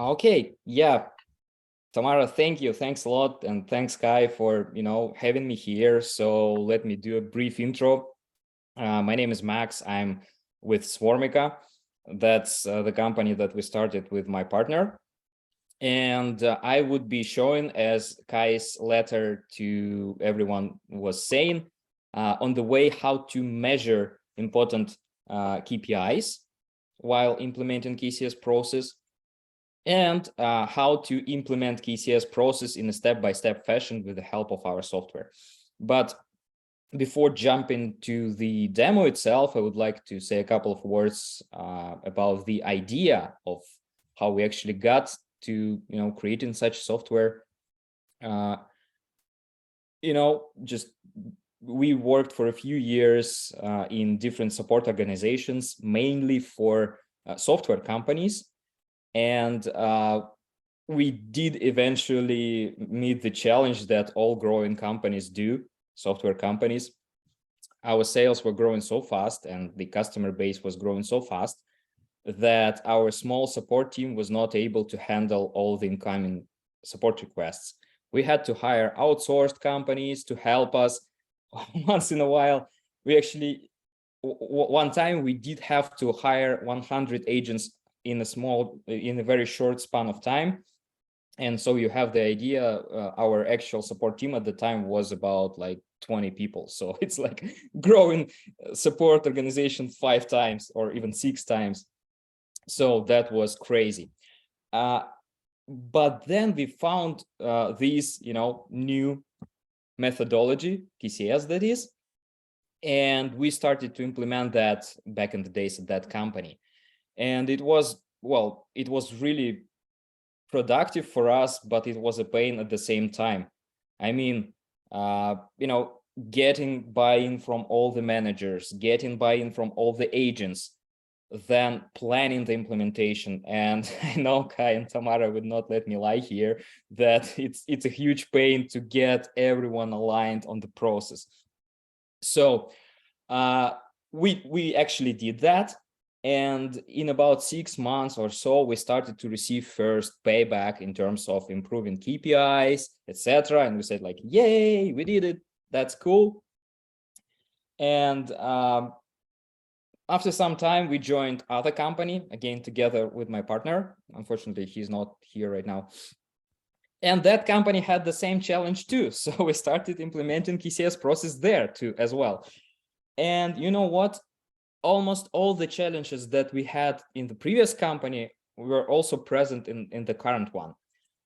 Okay, yeah, Tamara, thank you. Thanks a lot. And thanks, Kai, for, having me here. So let me do a brief intro. My name is Max. I'm with Swarmica. That's the company that we started with my partner. And I would be showing, as Kai's letter to everyone was saying, on the way how to measure important KPIs while implementing KCS process, and how to implement KCS process in a step-by-step fashion with the help of our software. But before jumping to the demo itself, I would like to say a couple of words about the idea of how we actually got to creating such software. Just we worked for a few years in different support organizations, mainly for software companies. And we did eventually meet the challenge that all growing companies do, software companies. Our sales were growing so fast and the customer base was growing so fast that our small support team was not able to handle all the incoming support requests. We had to hire outsourced companies to help us. Once in a while, we actually, one time we did have to hire 100 agents in a very short span of time. And so you have the idea, our actual support team at the time was about like 20 people. So it's like growing support organization 5 times or even 6 times. So that was crazy. But then we found this, new methodology, KCS that is, and we started to implement that back in the days at that company. And it was really productive for us, but it was a pain at the same time. I mean, getting buy-in from all the managers, getting buy-in from all the agents, then planning the implementation. And I know Kai and Tamara would not let me lie here that it's a huge pain to get everyone aligned on the process. So we actually did that. And in about 6 months or so, we started to receive first payback in terms of improving KPIs, etc. And we said like, yay, we did it. That's cool. And after some time, we joined other company, again, together with my partner. Unfortunately, he's not here right now. And that company had the same challenge too. So we started implementing KCS process there too as well. And you know what? Almost all the challenges that we had in the previous company were also present in the current one.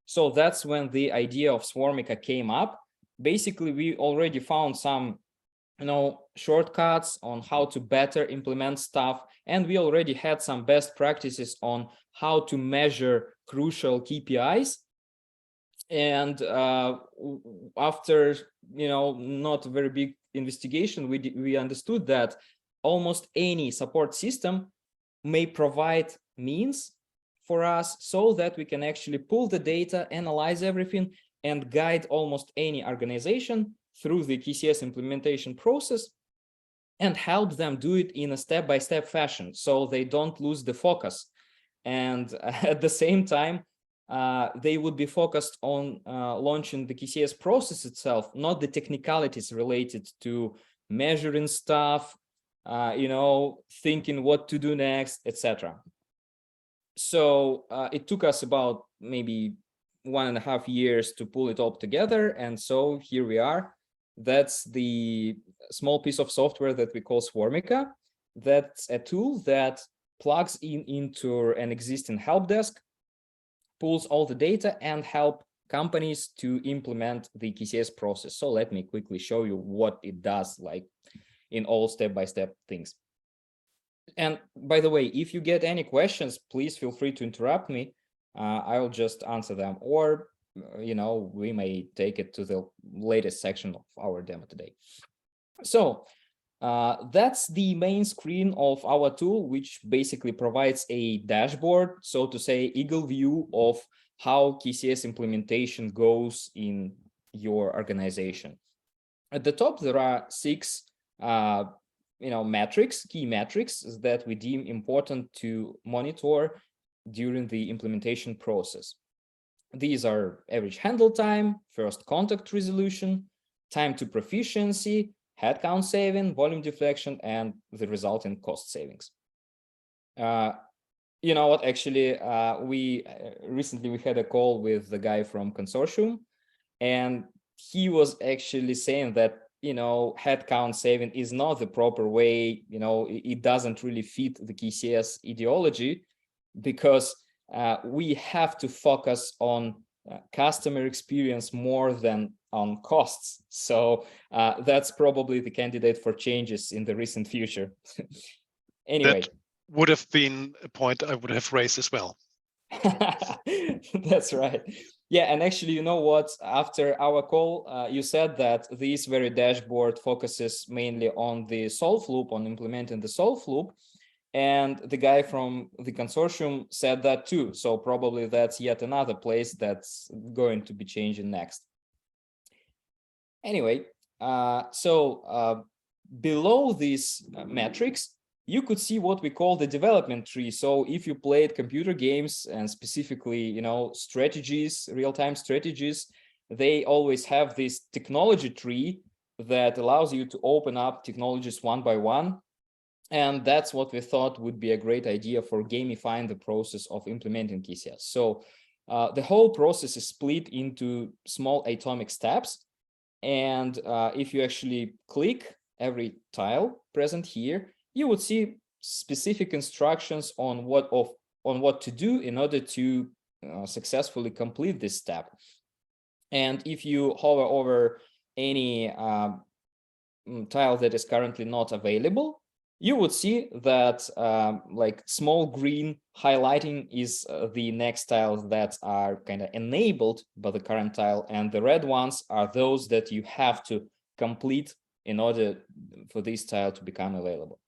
So that's when the idea of Swarmica came up. Basically, we already found some shortcuts on how to better implement stuff, and we already had some best practices on how to measure crucial KPIs. And after not a very big investigation, we understood that almost any support system may provide means for us so that we can actually pull the data, analyze everything, and guide almost any organization through the KCS implementation process and help them do it in a step-by-step fashion so they don't lose the focus. And at the same time, they would be focused on launching the KCS process itself, not the technicalities related to measuring stuff, thinking what to do next, etc. So it took us about maybe 1.5 years to pull it all together. And so here we are. That's the small piece of software that we call Swarmica. That's a tool that plugs into an existing help desk, pulls all the data, and help companies to implement the KCS process. So let me quickly show you what it does, like in all step-by-step things. And by the way, if you get any questions, please feel free to interrupt me. I'll just answer them, or we may take it to the latest section of our demo today. So that's the main screen of our tool, which basically provides a dashboard, so to say, eagle view of how KCS implementation goes in your organization. At the top, there are 6 key metrics that we deem important to monitor during the implementation process. These are average handle time, first contact resolution, time to proficiency, headcount saving, volume deflection, and the resulting cost savings. You know what, actually, recently we had a call with the guy from consortium, and he was actually saying that, you know, headcount saving is not the proper way, you know, it doesn't really fit the KCS ideology, because we have to focus on customer experience more than on costs. So that's probably the candidate for changes in the recent future. Anyway. That would have been a point I would have raised as well. That's right. Yeah, and actually, you know what? After our call, you said that this very dashboard focuses mainly on the solve loop, on implementing the solve loop. And the guy from the consortium said that too. So probably that's yet another place that's going to be changing next. Anyway, below these metrics, you could see what we call the development tree. So if you played computer games, and specifically, you know, strategies, real-time strategies, they always have this technology tree that allows you to open up technologies one by one. And that's what we thought would be a great idea for gamifying the process of implementing KCS. So the whole process is split into small atomic steps. And if you actually click every tile present here, you would see specific instructions on what to do in order to successfully complete this step. And if you hover over any tile that is currently not available, you would see that like small green highlighting is the next tiles that are kind of enabled by the current tile, and the red ones are those that you have to complete in order for this tile to become available.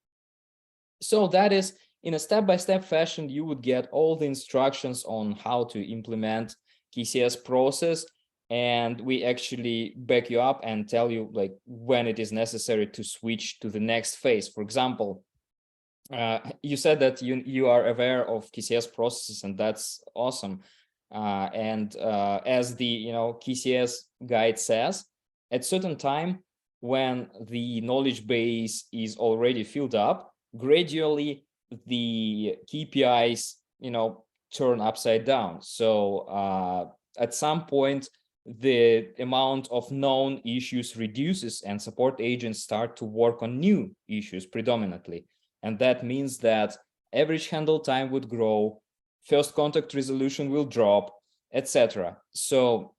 So that is, in a step-by-step fashion, you would get all the instructions on how to implement KCS process, and we actually back you up and tell you like when it is necessary to switch to the next phase. For example, you said that you are aware of KCS processes, and that's awesome. As the KCS guide says, at certain time when the knowledge base is already filled up, gradually the KPIs turn upside down. So at some point, the amount of known issues reduces and support agents start to work on new issues predominantly. And that means that average handle time would grow, first contact resolution will drop, etc. So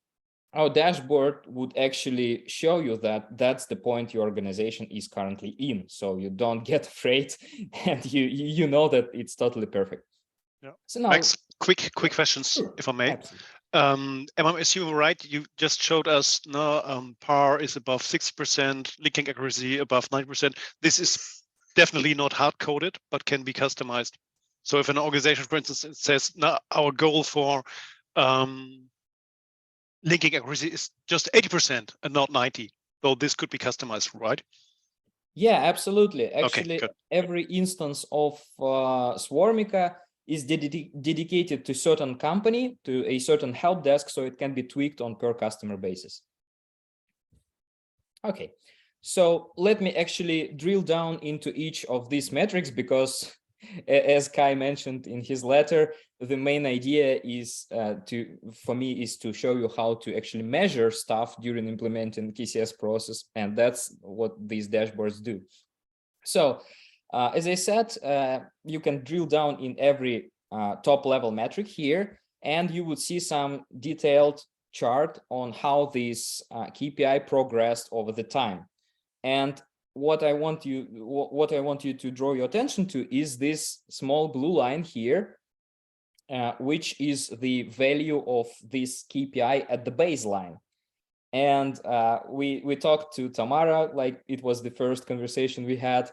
our dashboard would actually show you that that's the point your organization is currently in. So you don't get afraid, and you know that it's totally perfect. Yeah. So now, Max, quick questions, sure, if I may. Absolutely. Am I assuming right? You just showed us PAR is above 60%, linking accuracy above 90%. This is definitely not hard-coded, but can be customized. So if an organization, for instance, says, "No, our goal for linking accuracy is just 80% and not 90," so this could be customized, right? Yeah, absolutely. Actually, okay, every instance of Swarmica is dedicated to certain company, to a certain help desk, so it can be tweaked on per customer basis. Okay, so let me actually drill down into each of these metrics, because as Kai mentioned in his letter, the main idea is for me to show you how to actually measure stuff during implementing the KCS process, and that's what these dashboards do. So as I said, you can drill down in every top level metric here, and you would see some detailed chart on how this KPI progressed over the time. And what I want you to draw your attention to is this small blue line here, which is the value of this KPI at the baseline. And we talked to Tamara, like it was the first conversation we had,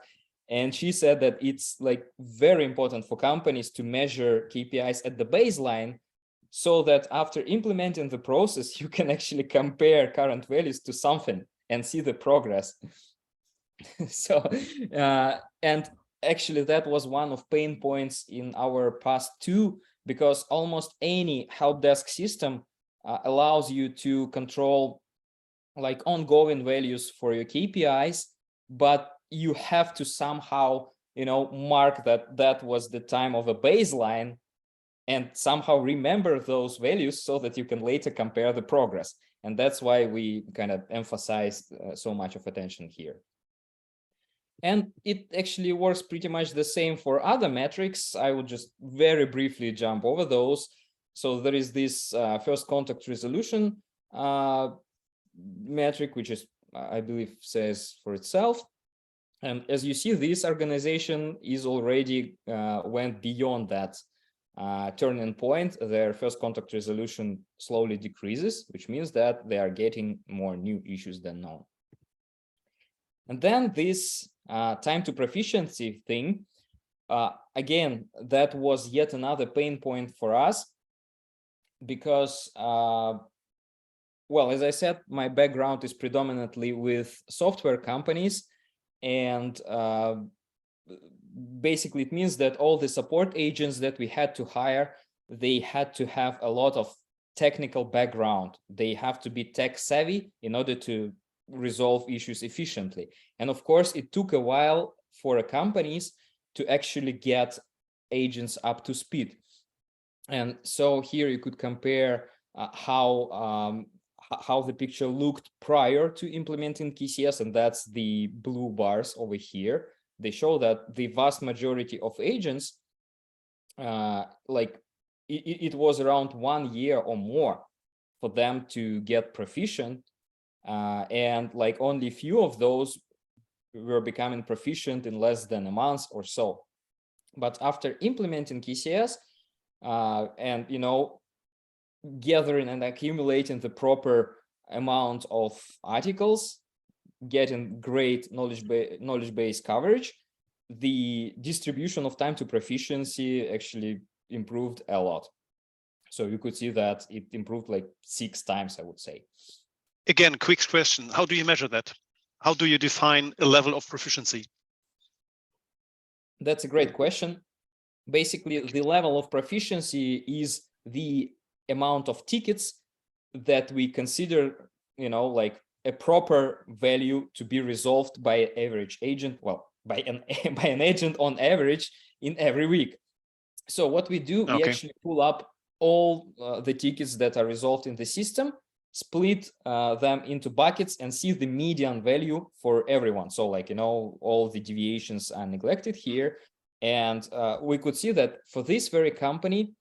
and she said that it's like very important for companies to measure KPIs at the baseline, so that after implementing the process, you can actually compare current values to something and see the progress. So and actually, that was one of pain points in our past too, because almost any help desk system allows you to control like ongoing values for your KPIs, but you have to somehow, mark that that was the time of a baseline and somehow remember those values so that you can later compare the progress. And that's why we kind of emphasized so much of attention here. And it actually works pretty much the same for other metrics. I will just very briefly jump over those. So there is this first contact resolution metric, which is, I believe, says for itself. And as you see, this organization is already went beyond that turning point. Their first contact resolution slowly decreases, which means that they are getting more new issues than known. And then this time to proficiency thing, again, that was yet another pain point for us because, well, as I said, my background is predominantly with software companies, and basically it means that all the support agents that we had to hire, they had to have a lot of technical background. They have to be tech savvy in order to resolve issues efficiently. And of course, it took a while for companies to actually get agents up to speed. And so here you could compare how the picture looked prior to implementing KCS, and that's the blue bars over here. They show that the vast majority of agents, like it was around 1 year or more for them to get proficient, and like only few of those were becoming proficient in less than a month or so. But after implementing KCS and gathering and accumulating the proper amount of articles, getting great knowledge base coverage, the distribution of time to proficiency actually improved a lot. So you could see that it improved like 6 times, I would say. Again, quick question. How do you measure that? How do you define a level of proficiency? That's a great question. Basically, the level of proficiency is the amount of tickets that we consider, like a proper value to be resolved by an average agent, well, by an agent on average in every week. So what we do, we actually pull up all the tickets that are resolved in the system, split them into buckets, and see the median value for everyone. So like, all the deviations are neglected here. And we could see that for this very company,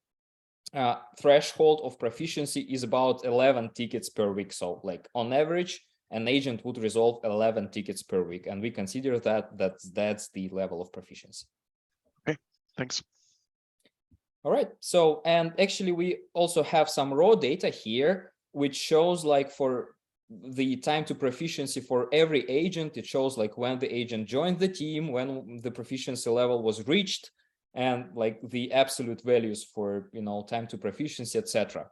threshold of proficiency is about 11 tickets per week. So like on average, an agent would resolve 11 tickets per week. And we consider that's the level of proficiency. Okay, thanks. All right. So, and actually we also have some raw data here, which shows like for the time to proficiency for every agent, it shows like when the agent joined the team, when the proficiency level was reached, and like the absolute values for, time to proficiency, etc.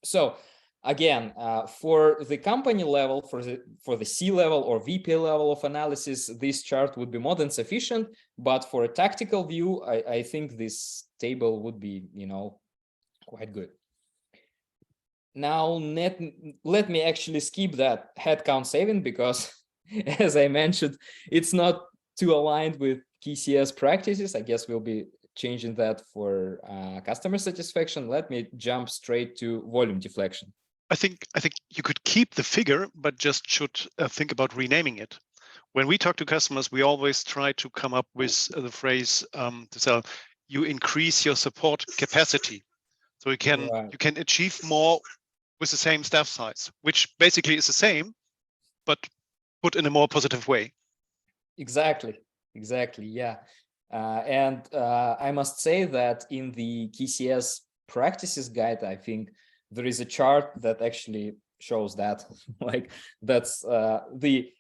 So again, for the company level, for the C level or VP level of analysis, this chart would be more than sufficient. But for a tactical view, I think this table would be, quite good. Now, let me actually skip that headcount saving because, as I mentioned, it's not too aligned with KCS practices. I guess we'll be changing that for customer satisfaction. Let me jump straight to volume deflection. I think you could keep the figure, but just should think about renaming it. When we talk to customers, we always try to come up with the phrase to sell, you increase your support capacity. So you can achieve more with the same staff size, which basically is the same, but put in a more positive way. Exactly, yeah. And I must say that in the KCS practices guide, I think there is a chart that actually shows that, like that's the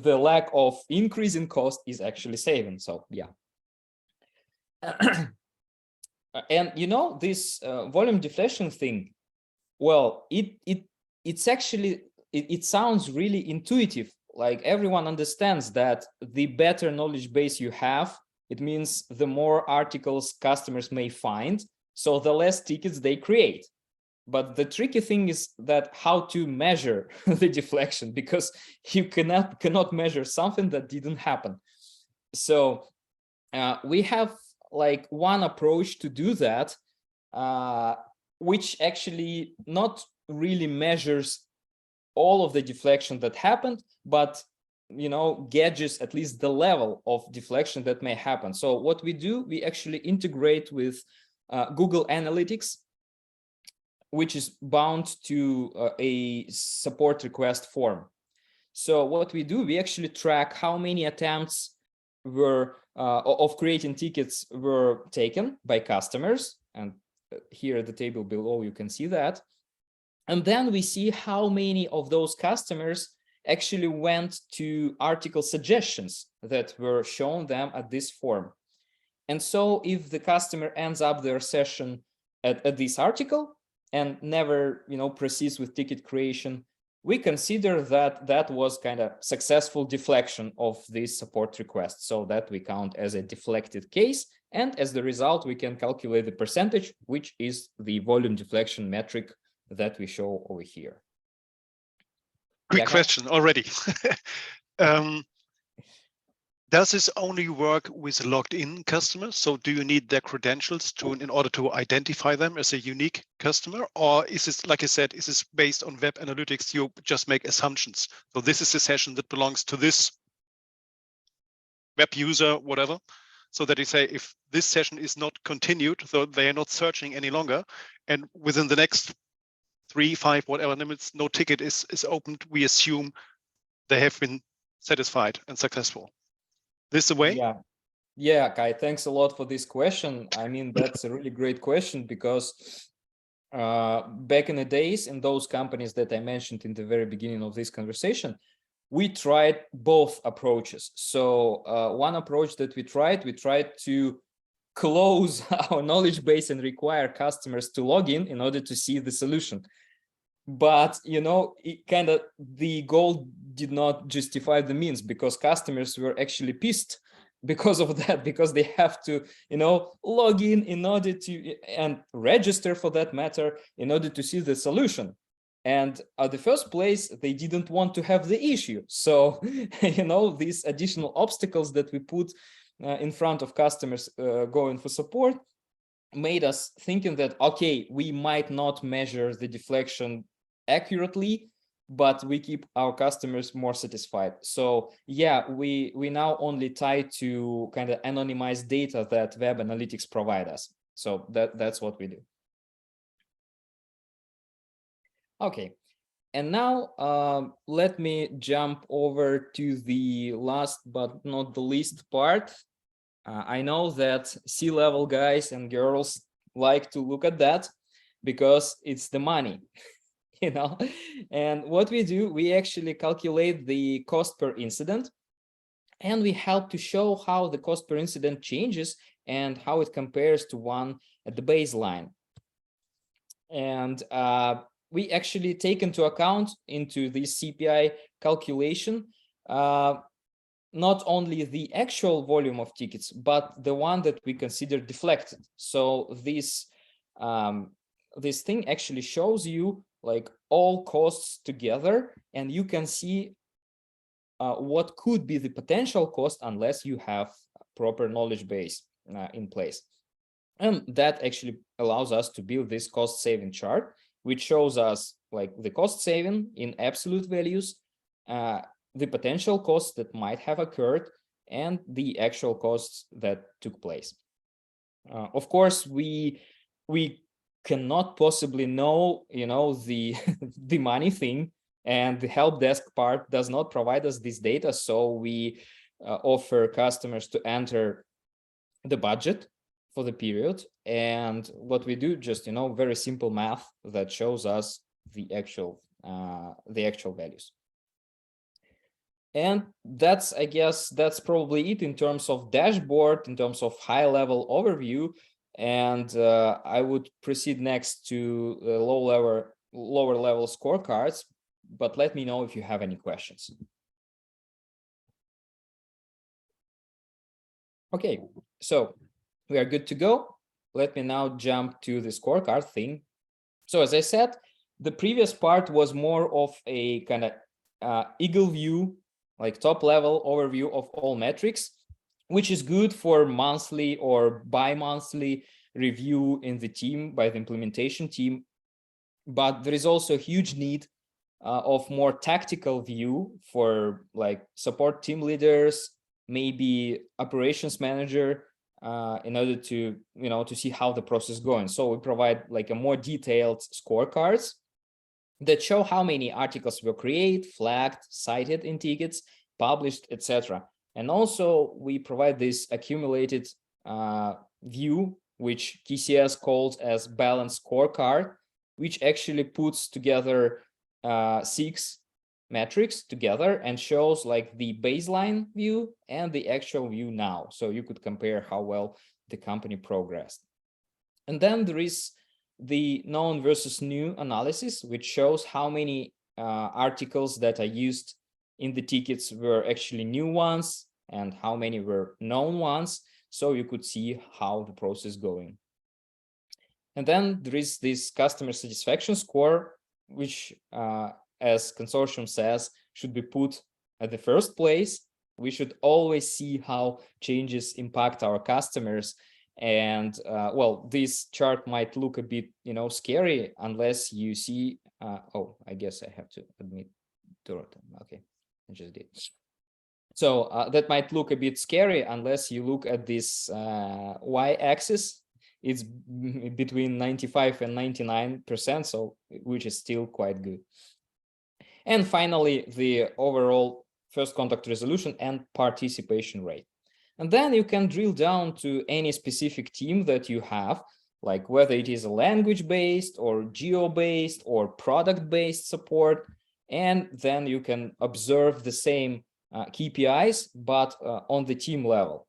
lack of increase in cost is actually saving. So yeah. And this volume deflation thing, well, it's actually, it sounds really intuitive. Like everyone understands that the better knowledge base you have, It means the more articles customers may find, so the less tickets they create. But the tricky thing is that how to measure the deflection, because you cannot measure something that didn't happen. So we have like one approach to do that, which actually not really measures all of the deflection that happened, but gauges at least the level of deflection that may happen. So what we do, we actually integrate with Google Analytics, which is bound to a support request form. So what we do, we actually track how many attempts were of creating tickets were taken by customers. And here at the table below, you can see that. And then we see how many of those customers actually went to article suggestions that were shown them at this form. And so if the customer ends up their session at this article and never proceeds with ticket creation, we consider that that was kind of successful deflection of this support request, so that we count as a deflected case. And as the result, we can calculate the percentage, which is the volume deflection metric that we show over here. Quick question already. Does this only work with logged in customers? So do you need their credentials in order to identify them as a unique customer? Or is this, like I said, is this based on web analytics? You just make assumptions. So this is a session that belongs to this web user, whatever. So that you say, if this session is not continued, so they are not searching any longer, and within the next 3, 5, whatever limits, no ticket is opened, we assume they have been satisfied and successful. This the way? Yeah, Kai, thanks a lot for this question. I mean, that's a really great question, because back in the days, in those companies that I mentioned in the very beginning of this conversation, we tried both approaches. So one approach that we tried to close our knowledge base and require customers to log in order to see the solution. But the goal did not justify the means, because customers were actually pissed because of that, because they have to log in order to, and register for that matter, in order to see the solution. And at the first place, they didn't want to have the issue. So these additional obstacles that we put in front of customers going for support made us thinking that, okay, we might not measure the deflection accurately, but we keep our customers more satisfied. So yeah, we now only tie to kind of anonymized data that web analytics provide us. So that's what we do. Okay, and now let me jump over to the last but not the least part. I know that C-level guys and girls like to look at that because it's the money, And what we do, we actually calculate the cost per incident, and we help to show how the cost per incident changes and how it compares to one at the baseline. And we actually take into account into this CPI calculation not only the actual volume of tickets, but the one that we consider deflected. So this thing actually shows you like all costs together, and you can see what could be the potential cost unless you have proper knowledge base in place. And that actually allows us to build this cost saving chart, which shows us like the cost saving in absolute values, the potential costs that might have occurred, and the actual costs that took place. Of course, we cannot possibly know, the the money thing, and the help desk part does not provide us this data. So we offer customers to enter the budget for the period, and what we do, just very simple math that shows us the actual values. And that's, I guess, that's probably it in terms of dashboard, in terms of high-level overview. And I would proceed next to lower level scorecards, but let me know if you have any questions. Okay, so we are good to go. Let me now jump to the scorecard thing. So as I said, the previous part was more of a kind of eagle view, like top level overview of all metrics, which is good for monthly or bi-monthly review in the team by the implementation team. But there is also a huge need of more tactical view for like support team leaders, maybe operations manager, in order to, to see how the process is going. So we provide like a more detailed scorecards that show how many articles were created, flagged, cited in tickets, published, etc. And also we provide this accumulated view, which KCS calls as balanced scorecard, which actually puts together 6 metrics together and shows like the baseline view and the actual view now. So you could compare how well the company progressed. And then there is the known versus new analysis, which shows how many articles that are used in the tickets were actually new ones and how many were known ones. So you could see how the process is going. And then there is this customer satisfaction score, which, as consortium says, should be put at the first place. We should always see how changes impact our customers. And well, this chart might look a bit, scary unless you see. Oh, I guess I have to admit. Okay, I just did. So that might look a bit scary unless you look at this y-axis. It's between 95 and 99%, so which is still quite good. And finally, the overall first contact resolution and participation rate. And then you can drill down to any specific team that you have, like whether it is a language-based or geo-based or product-based support. And then you can observe the same KPIs, but on the team level.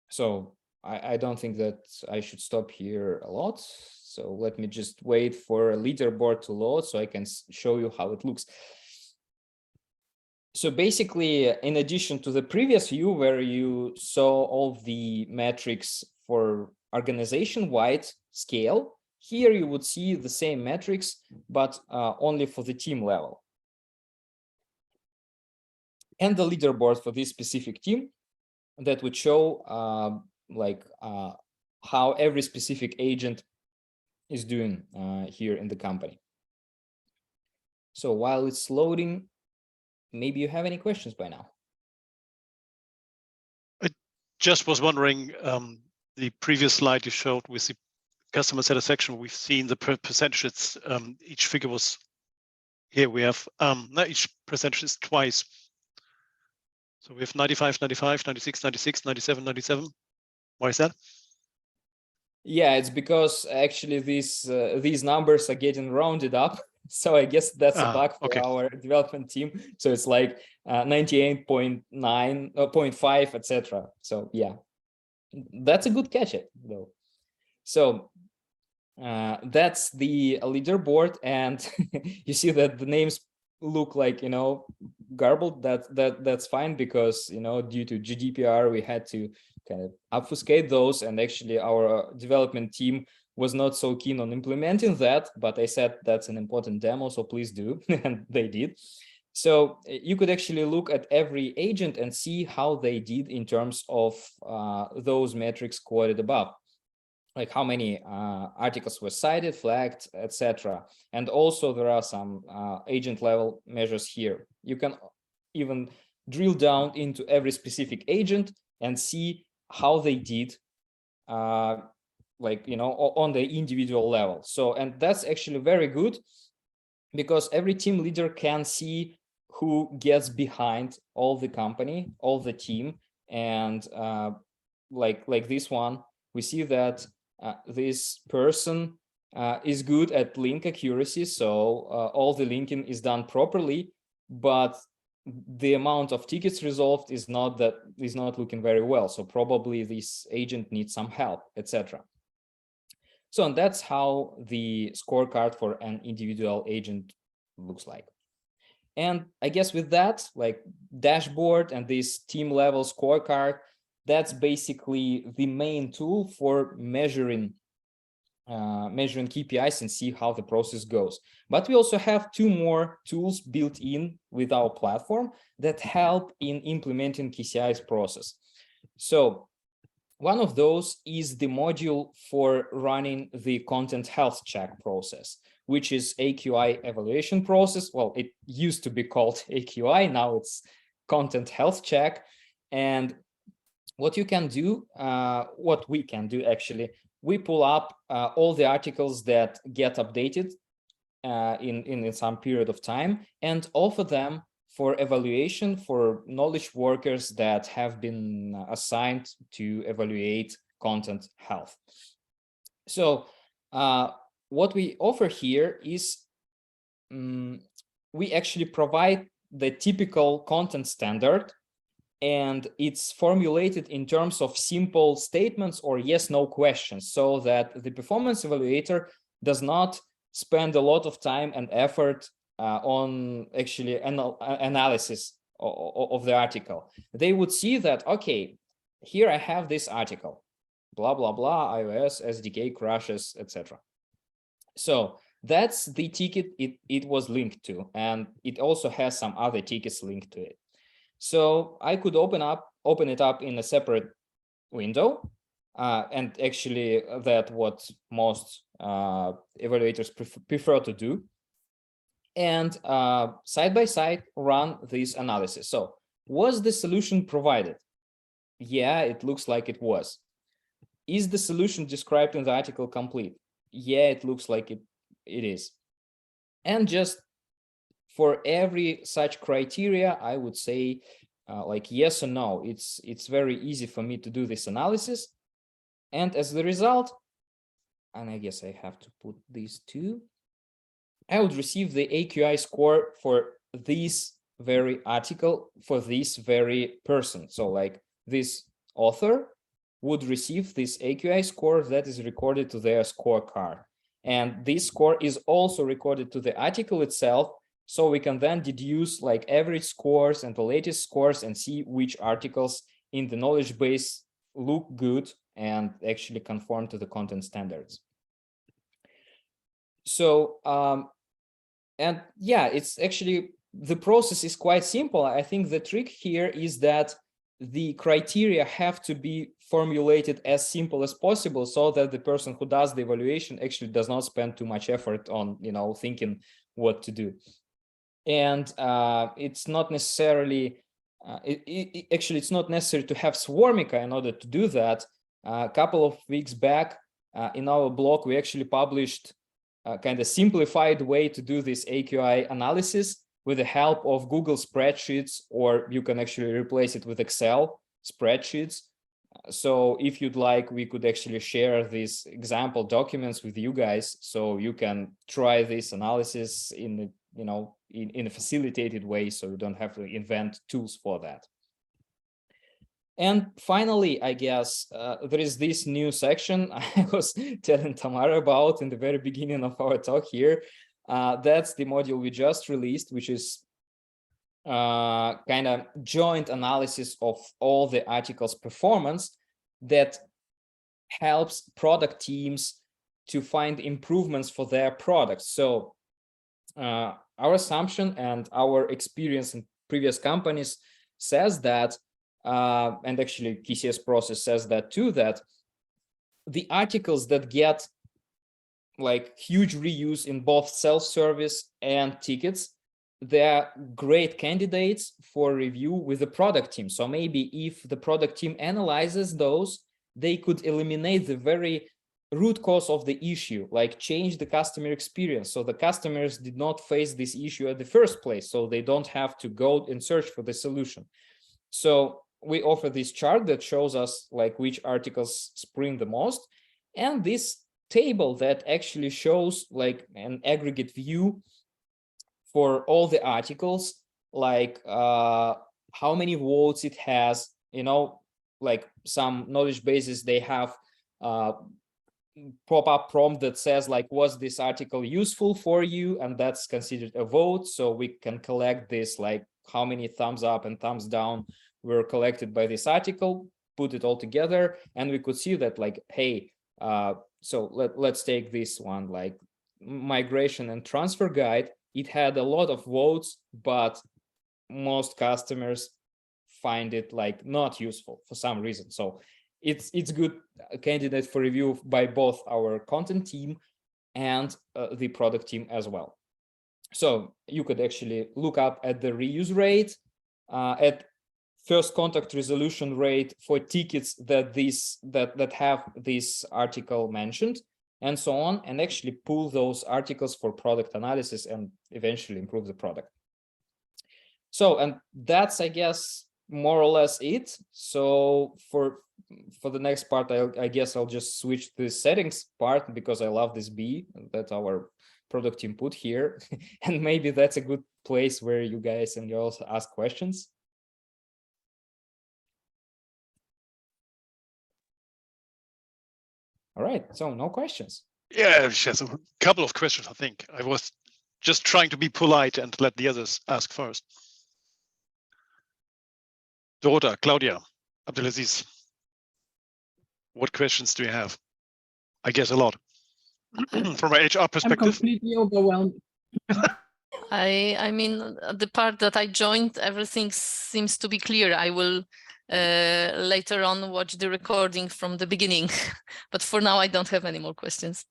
So I don't think that I should stop here a lot. So let me just wait for a leaderboard to load so I can show you how it looks. So basically, in addition to the previous view where you saw all the metrics for organization-wide scale, here you would see the same metrics, but only for the team level. And the leaderboard for this specific team that would show how every specific agent is doing here in the company. So while it's loading, maybe you have any questions by now. I just was wondering, the previous slide you showed with the customer satisfaction, we've seen the percentages, each figure was, here we have, not each percentage is twice. So we have 95, 95, 96, 96, 97, 97. Why is that? Yeah, it's because actually these numbers are getting rounded up. So I guess that's a bug for our development team. So it's like 98.9, 0.5, etc. So yeah, that's a good catch though. So that's the leaderboard, and you see that the names look like garbled. That's fine because due to GDPR we had to kind of obfuscate those, and actually our development team was not so keen on implementing that, but I said that's an important demo, so please do, and they did. So you could actually look at every agent and see how they did in terms of those metrics quoted above, like how many articles were cited, flagged, etc. And also there are some agent level measures here. You can even drill down into every specific agent and see how they did, on the individual level. So, and that's actually very good because every team leader can see who gets behind all the company, all the team. And like this one, we see that this person is good at link accuracy. So all the linking is done properly, but the amount of tickets resolved is not looking very well. So probably this agent needs some help, etc. So, and that's how the scorecard for an individual agent looks like. And I guess with that, like dashboard and this team level scorecard, That's basically the main tool for measuring KPIs and see how the process goes. But we also have two more tools built in with our platform that help in implementing KCI's process. So one of those is the module for running the content health check process, which is AQI evaluation process. Well, it used to be called AQI, now it's content health check. And what you can do, what we can do actually, we pull up all the articles that get updated in some period of time and offer them for evaluation for knowledge workers that have been assigned to evaluate content health. So what we offer here is we actually provide the typical content standard, and it's formulated in terms of simple statements or yes/no questions, so that the performance evaluator does not spend a lot of time and effort on actually analysis of the article. They would see that, okay, here I have this article, blah, blah, blah, iOS, SDK crashes, etc. So that's the ticket it was linked to, and it also has some other tickets linked to it. So I could open it up in a separate window, and actually that's what most evaluators prefer to do. And side by side run this analysis. So was the solution provided? Yeah, it looks like it was. Is the solution described in the article complete? Yeah, it looks like it is. And just for every such criteria, I would say like yes or no. It's very easy for me to do this analysis. And as the result, and I guess I have to put these two, I would receive the AQI score for this very article, for this very person. So like this author would receive this AQI score that is recorded to their scorecard. And this score is also recorded to the article itself. So we can then deduce like average scores and the latest scores and see which articles in the knowledge base look good and actually conform to the content standards. So, and yeah, it's actually, the process is quite simple. I think the trick here is that the criteria have to be formulated as simple as possible so that the person who does the evaluation actually does not spend too much effort on, thinking what to do. And it's not necessarily, actually, it's not necessary to have Swarmica in order to do that. A couple of weeks back in our blog, we actually published a kind of simplified way to do this AQI analysis with the help of Google spreadsheets, or you can actually replace it with Excel spreadsheets. So if you'd like, we could actually share these example documents with you guys, so you can try this analysis in a facilitated way, so you don't have to invent tools for that. And finally, I guess there is this new section I was telling Tamara about in the very beginning of our talk here. That's the module we just released, which is kind of joint analysis of all the articles' performance that helps product teams to find improvements for their products. So our assumption and our experience in previous companies says that, and actually KCS process says that too, that the articles that get like huge reuse in both self-service and tickets, they're great candidates for review with the product team. So maybe if the product team analyzes those, they could eliminate the very root cause of the issue, like change the customer experience. So the customers did not face this issue at the first place, so they don't have to go and search for the solution. So we offer this chart that shows us like which articles spring the most, and this table that actually shows like an aggregate view for all the articles, like how many votes it has, like some knowledge bases, they have pop-up prompt that says like, was this article useful for you? And that's considered a vote. So we can collect this, like how many thumbs up and thumbs down were collected by this article. put it all together, and we could see that like, hey, so let's take this one, like migration and transfer guide. It had a lot of votes, but most customers find it like not useful for some reason. So it's good candidate for review by both our content team and the product team as well. So you could actually look up at the reuse rate, at first contact resolution rate for tickets that have this article mentioned, and so on, and actually pull those articles for product analysis and eventually improve the product. So, and that's, I guess, more or less it. So for the next part, I guess I'll just switch to the settings part, because I love this B that our product team put here. And maybe that's a good place where you guys and girls ask questions. All right, so no questions. Yeah, there's a couple of questions, I think. I was just trying to be polite and let the others ask first. Dorota, Claudia, Abdelaziz, what questions do you have? I guess a lot. From an HR perspective. I'm completely overwhelmed. I mean, the part that I joined, everything seems to be clear. I will later on watch the recording from the beginning, but for now I don't have any more questions.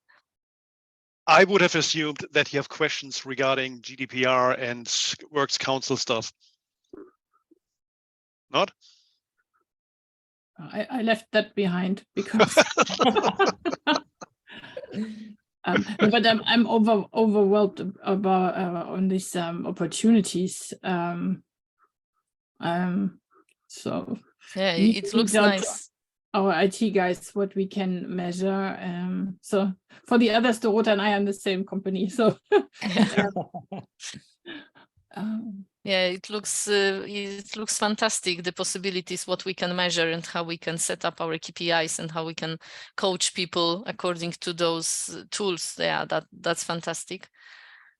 I would have assumed that you have questions regarding GDPR and Works Council stuff. Not? I left that behind because but I'm overwhelmed about on these opportunities. So yeah, it looks nice. Our IT guys, what we can measure. So for the others, Dorota and I are in the same company. So yeah, it looks fantastic, the possibilities, what we can measure and how we can set up our KPIs and how we can coach people according to those tools. Yeah, that's fantastic.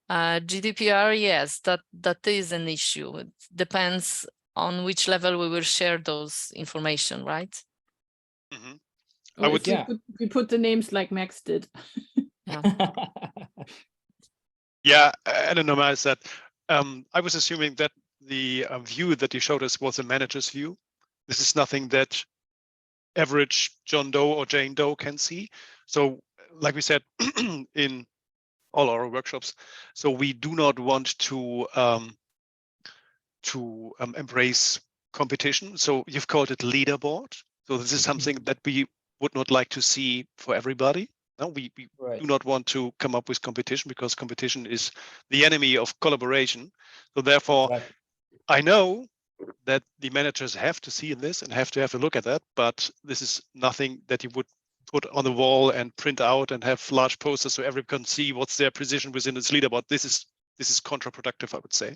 GDPR, yes, that is an issue. It depends on which level we will share those information, right? Mm-hmm. I would, we put the names like Max did. Yeah, I don't know, I said, I was assuming that the view that you showed us was a manager's view. This is nothing that average John Doe or Jane Doe can see. So like we said in all our workshops, so we do not want to embrace competition. So you've called it leaderboard. So this is something that we would not like to see for everybody. No, we Right. do not want to come up with competition, because competition is the enemy of collaboration. So therefore, Exactly. I know that the managers have to see this and have to look at that, but this is nothing that you would put on the wall and print out and have large posters so everyone can see what's their position within this leaderboard. This is counterproductive, I would say.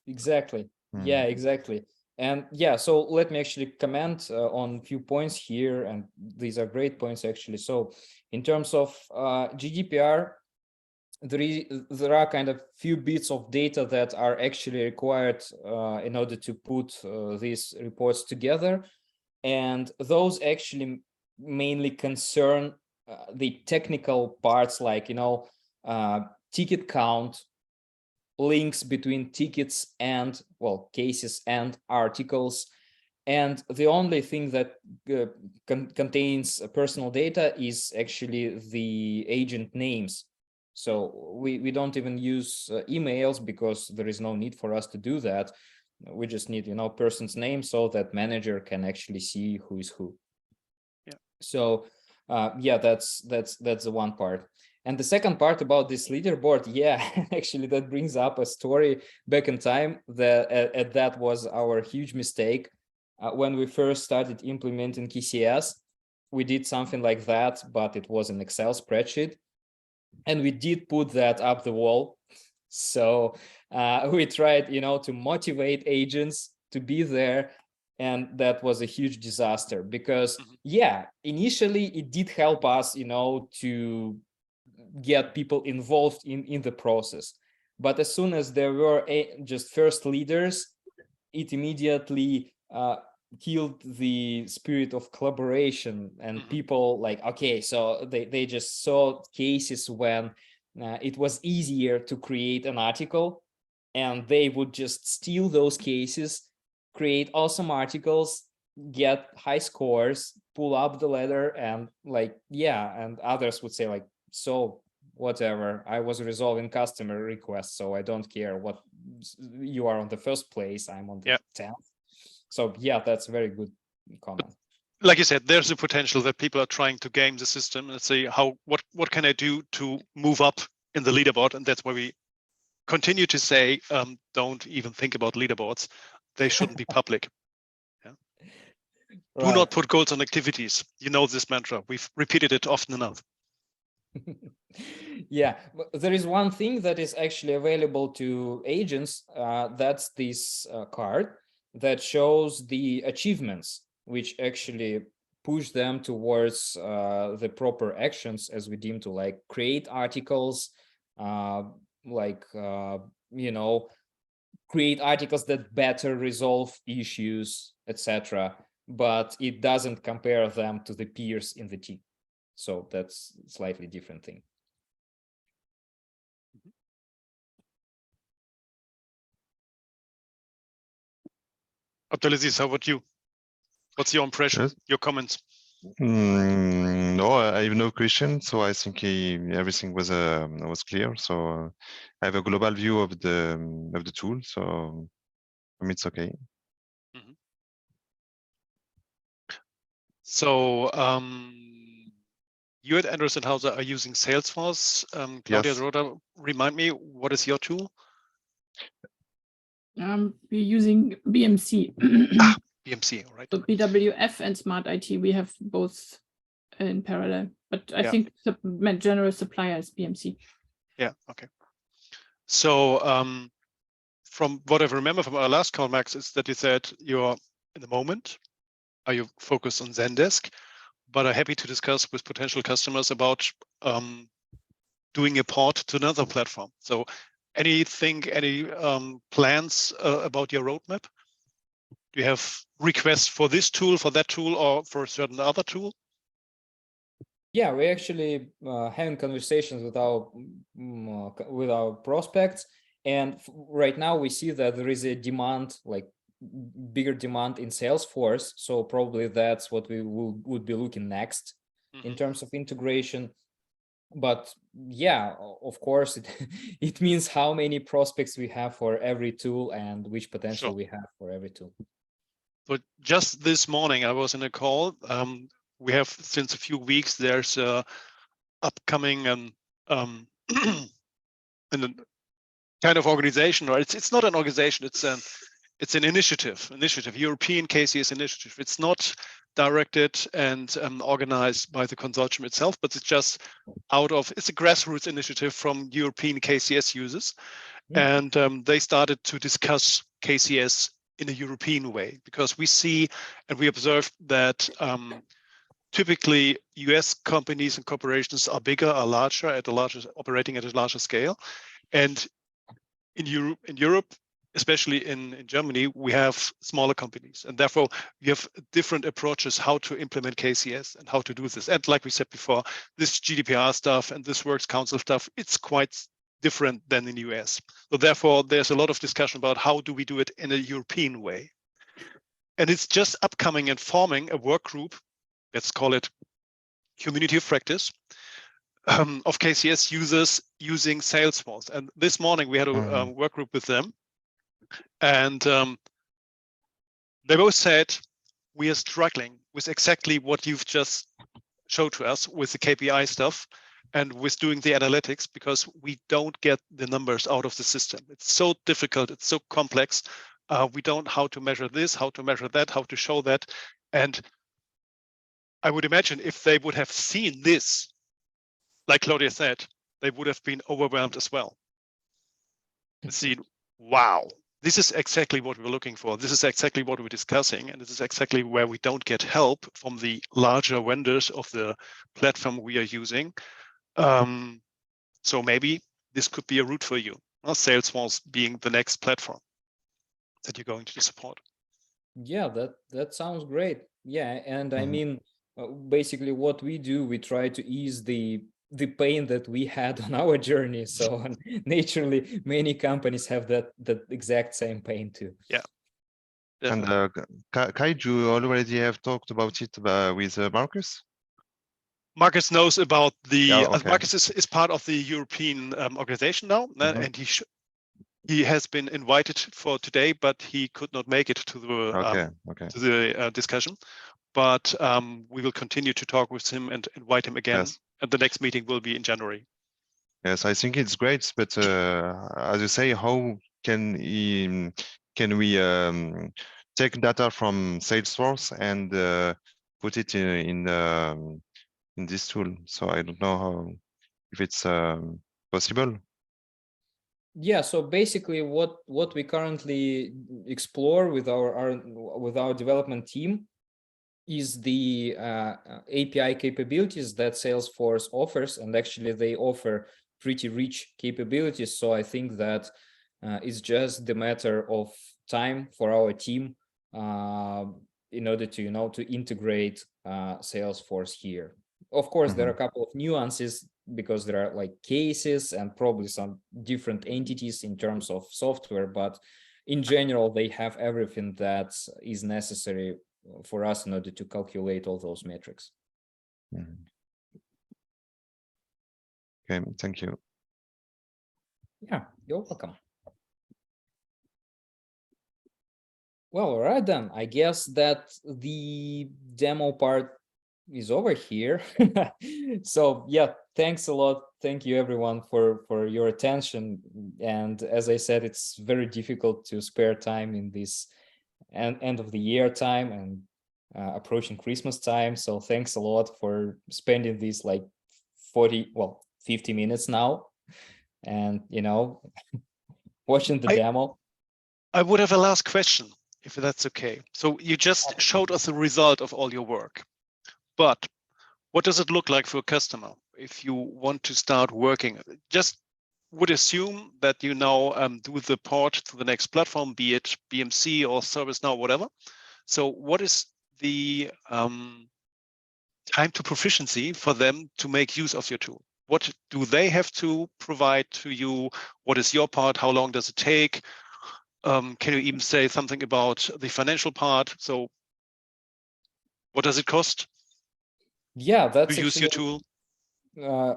Exactly. Yeah, exactly. And yeah, so let me actually comment on a few points here, and these are great points actually. So in terms of GDPR, there are kind of few bits of data that are actually required in order to put these reports together, and those actually mainly concern the technical parts, like ticket count, links between tickets and, well, cases and articles. And the only thing that contains personal data is actually the agent names. So we don't even use emails, because there is no need for us to do that. We just need, person's name, so that manager can actually see who is who. Yeah. So yeah, that's the one part. And the second part about this leaderboard, yeah, actually that brings up a story back in time that that was our huge mistake. When we first started implementing KCS, we did something like that, but it was an Excel spreadsheet. And we did put that up the wall. So we tried, to motivate agents to be there. And that was a huge disaster, because, yeah, initially it did help us, to get people involved in the process. But as soon as there were just first leaders, it immediately killed the spirit of collaboration, and people like, okay, so they just saw cases when it was easier to create an article, and they would just steal those cases, create awesome articles, get high scores, pull up the ladder, and like, yeah, and others would say like, so whatever, I was resolving customer requests, so I don't care what you are on the first place, I'm on the 10th. So yeah, that's a very good comment. Like you said, there's a potential that people are trying to game the system and say, what can I do to move up in the leaderboard? And that's why we continue to say, don't even think about leaderboards. They shouldn't be public. Yeah. Right. Do not put goals on activities. You know this mantra. We've repeated it often enough. Yeah, but there is one thing that is actually available to agents. That's this card that shows the achievements, which actually push them towards the proper actions, as we deem to, like create articles, you know, create articles that better resolve issues, etc. But it doesn't compare them to the peers in the team. So that's a slightly different thing. Abdelaziz, how about you? What's your impression, yes, your comments? No, I have no question. So I think everything was clear. So I have a global view of the tool. So it's okay. Mm-hmm. So you at Anderson Hauser are using Salesforce. Claudia, yes. Rhoda, remind me, what is your tool? We're using BMC. BMC, all right. So BWF and Smart IT, we have both in parallel, but I think the general supplier is BMC. Yeah, okay. So from what I remember from our last call, Max, is that you said you're in the moment, are you focused on Zendesk, but are happy to discuss with potential customers about doing a port to another platform. So any plans about your roadmap? Do you have requests for this tool, for that tool, or for a certain other tool? Yeah, we're actually having conversations with our prospects, and right now we see that there is a demand, like bigger demand in Salesforce. So probably that's what we would be looking next in terms of integration. But yeah, of course, it means how many prospects we have for every tool and which potential we have for every tool. But just this morning, I was in a call. We have, since a few weeks, there's a upcoming and a kind of organization, or it's not an organization, it's an initiative, European KCS initiative. It's not directed and organized by the consortium itself, but it's just it's a grassroots initiative from European KCS users. And they started to discuss KCS in a European way, because we see and we observe that typically US companies and corporations are bigger, are larger, operating at a larger scale. And in Europe, especially in Germany, we have smaller companies, and therefore we have different approaches how to implement KCS and how to do this. And like we said before, this GDPR stuff and this Works Council stuff, it's quite different than in the US. So therefore, there's a lot of discussion about how do we do it in a European way. And it's just upcoming and forming a work group, let's call it community of practice, of KCS users using Salesforce. And this morning we had a work group with them, and they both said we are struggling with exactly what you've just showed to us with the KPI stuff and with doing the analytics, because we don't get the numbers out of the system. It's so difficult, it's so complex. We don't know how to measure this, how to measure that, how to show that. And I would imagine if they would have seen this, like Claudia said, they would have been overwhelmed as well. And seen, wow, this is exactly what we're looking for. This is exactly what we're discussing. And this is exactly where we don't get help from the larger vendors of the platform we are using. So maybe this could be a route for you, Salesforce being the next platform that you're going to support. Yeah, that sounds great. Yeah, and I Mhm. mean, basically what we do, we try to ease the pain that we had on our journey. So naturally, many companies have that exact same pain too. Yeah. And Definitely. Kai, you already have talked about it with Marcus? Marcus knows about the. Yeah, okay. Marcus is part of the European organization now, Mhm. and he has been invited for today, but he could not make it to the Okay. to the discussion. But we will continue to talk with him and invite him again. Yes. And the next meeting will be in January. Yes, I think it's great, but as you say, how can we take data from Salesforce and put it in this tool? So I don't know if it's possible. Yeah, so basically what we currently explore with our development team is the API capabilities that Salesforce offers, and actually they offer pretty rich capabilities. So I think that it's just the matter of time for our team in order to to integrate Salesforce here. Of course, there are a couple of nuances because there are like cases and probably some different entities in terms of software, but in general, they have everything that is necessary for us in order to calculate all those metrics. Okay, thank you. Yeah, you're welcome. Well, all right then. I guess that the demo part is over here. So yeah, thanks a lot. Thank you everyone for your attention. And as I said, it's very difficult to spare time in this end of the year time and approaching Christmas time. So thanks a lot for spending these like 50 minutes now and watching the demo. I would have a last question, if that's okay. So you just showed us the result of all your work, but what does it look like for a customer if you want to start working? Just would assume that you now do the port to the next platform, be it BMC or ServiceNow, whatever. So what is the time to proficiency for them to make use of your tool? What do they have to provide to you? What is your part? How long does it take? Can you even say something about the financial part? So what does it cost? Yeah, that's to use your tool?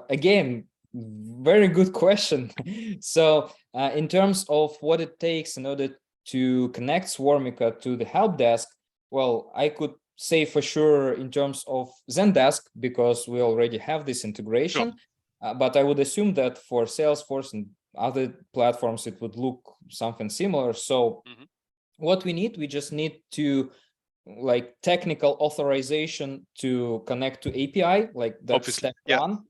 Again, very good question. So in terms of what it takes in order to connect Swarmica to the help desk, well, I could say for sure in terms of Zendesk, because we already have this integration, sure. But I would assume that for Salesforce and other platforms, it would look something similar. So what we just need to like technical authorization to connect to API, like that's step one.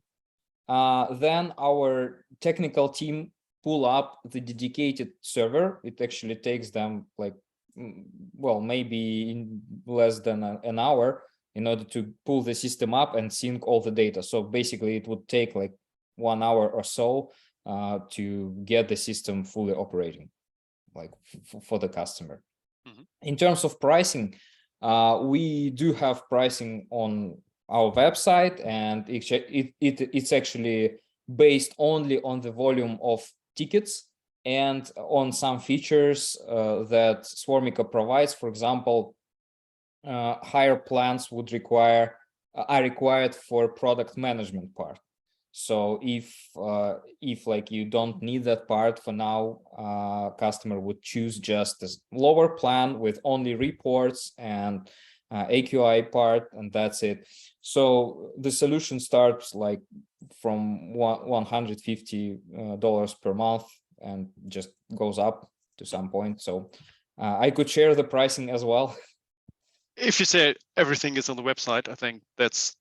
Then our technical team pull up the dedicated server. It actually takes them like, well, maybe in less than an hour in order to pull the system up and sync all the data. So basically it would take like 1 hour or so to get the system fully operating, like for the customer. In terms of pricing, we do have pricing on our website, and it's actually based only on the volume of tickets and on some features that Swarmica provides. For example, higher plans are required for product management part. So if like you don't need that part for now, customer would choose just a lower plan with only reports and AQI part, and that's it. So the solution starts like from $150 per month and just goes up to some point. So I could share the pricing as well. If you say everything is on the website, I think that's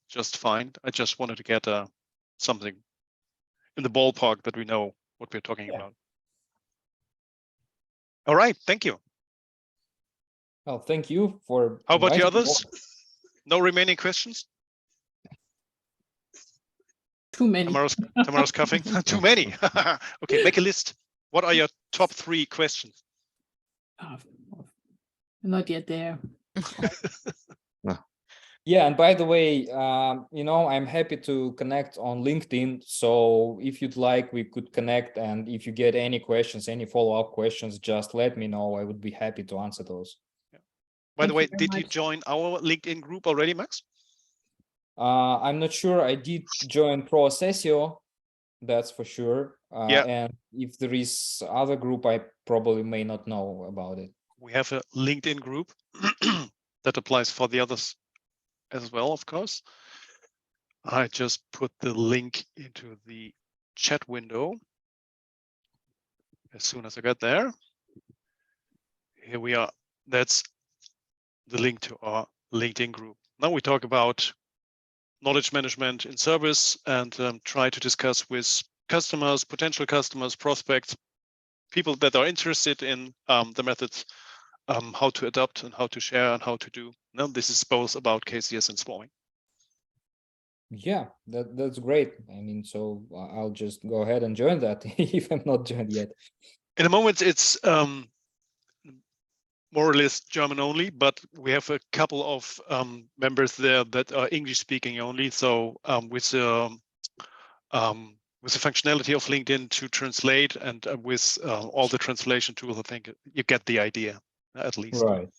just fine. I just wanted to get something in the ballpark that we know what we're talking about. All right, thank you. Well, thank you for. How about the others? No remaining questions? Too many. Tamara's coughing. Too many. Okay, make a list. What are your top 3 questions? not yet there. Yeah, and by the way, you know, I'm happy to connect on LinkedIn. So if you'd like, we could connect. And if you get any questions, any follow-up questions, just let me know. I would be happy to answer those. By the way, you very did you much. join our LinkedIn group already, Max? I'm not sure. I did join Pro Sessio, that's for sure. Yeah. And if there is other group, I probably may not know about it. We have a LinkedIn group that applies for the others as well, of course. I just put the link into the chat window as soon as I got there. Here we are. That's the link to our LinkedIn group. Now we talk about knowledge management in service and try to discuss with customers, potential customers, prospects, people that are interested in the methods, how to adopt and how to share and how to do. Now this is both about KCS and swarming. Yeah, that's great. I mean, so I'll just go ahead and join that if I'm not joined yet. In the moment, it's more or less German only, but we have a couple of members there that are English speaking only. So with the functionality of LinkedIn to translate and with all the translation tools, I think you get the idea at least. Right.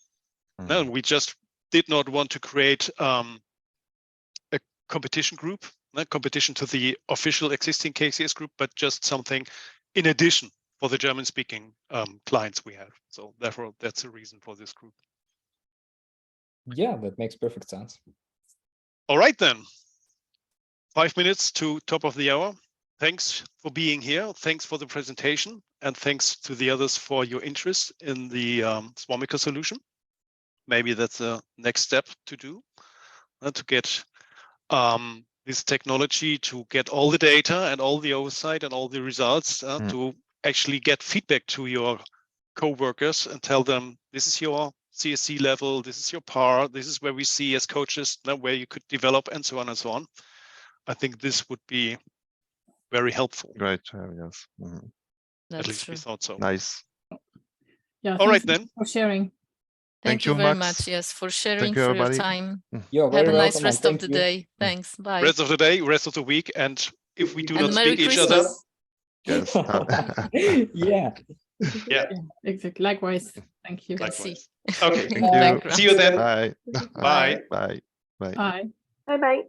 No, we just did not want to create a competition group, not competition to the official existing KCS group, but just something in addition for the German-speaking clients we have. So therefore, that's the reason for this group. Yeah, that makes perfect sense. All right, then. 5 minutes to top of the hour. Thanks for being here. Thanks for the presentation. And thanks to the others for your interest in the Swarmica solution. Maybe that's the next step to do, to get this technology, to get all the data and all the oversight and all the results, to actually get feedback to your co-workers and tell them, this is your CSC level, this is your PAR, this is where we see as coaches, where you could develop, and so on and so on. I think this would be very helpful. Great, yes. At least we thought so. Nice. Yeah. All right, then. For sharing. Thank you very much, yes, for sharing, for your time. You're Have very a nice welcome, rest and of the thank you. day. Thanks. Bye. Rest of the day, rest of the week, and if we do And not Merry speak each Christmas. other, Yes. Yeah. yeah, Exactly. Likewise. Thank you. Can see. okay. Thank you. See you then. Bye. Bye. Bye. Bye. Bye. Bye bye.